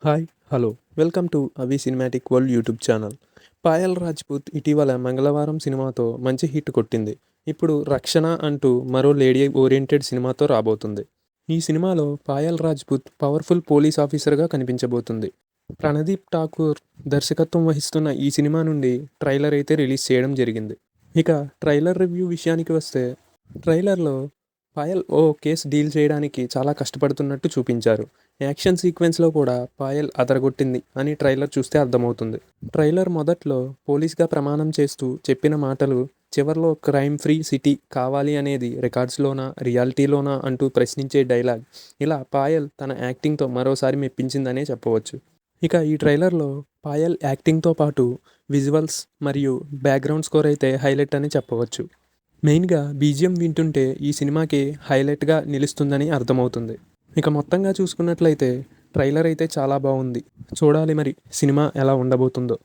Hi hello welcome to అవి cinematic world YouTube channel. Payal Rajput ఇటీవల మంగళవారం సినిమాతో మంచి హిట్ కొట్టింది. ఇప్పుడు రక్షణ అంటూ మరో లేడీ ఓరియంటెడ్ సినిమాతో రాబోతుంది. ఈ సినిమాలో పాయల్ రాజ్పూత్ పవర్ఫుల్ పోలీస్ ఆఫీసర్గా కనిపించబోతుంది. ప్రణదీప్ ఠాకూర్ దర్శకత్వం వహిస్తున్న ఈ సినిమా నుండి ట్రైలర్ అయితే రిలీజ్ చేయడం జరిగింది. ఇక ట్రైలర్ రివ్యూ విషయానికి వస్తే, ట్రైలర్లో పాయల్ ఓ కేసు డీల్ చేయడానికి చాలా కష్టపడుతున్నట్టు చూపించారు. యాక్షన్ సీక్వెన్స్లో కూడా పాయల్ అదరగొట్టింది అని ట్రైలర్ చూస్తే అర్థమవుతుంది. ట్రైలర్ మొదట్లో పోలీస్గా ప్రమాణం చేస్తూ చెప్పిన మాటలు, చివర్లో క్రైమ్ ఫ్రీ సిటీ కావాలి అనేది రికార్డ్స్లోనా రియాలిటీలోనా అంటూ ప్రశ్నించే డైలాగ్, ఇలా పాయల్ తన యాక్టింగ్తో మరోసారి మెప్పించిందనే చెప్పవచ్చు. ఇక ఈ ట్రైలర్లో పాయల్ యాక్టింగ్తో పాటు విజువల్స్ మరియు బ్యాక్గ్రౌండ్ స్కోర్ అయితే హైలైట్ అని చెప్పవచ్చు. మెయిన్గా బీజిఎం వింటుంటే ఈ సినిమాకి హైలైట్గా నిలుస్తుందని అర్థమవుతుంది. ఇక మొత్తంగా చూసుకున్నట్లయితే ట్రైలర్ అయితే చాలా బాగుంది. చూడాలి మరి సినిమా ఎలా ఉండబోతుందో.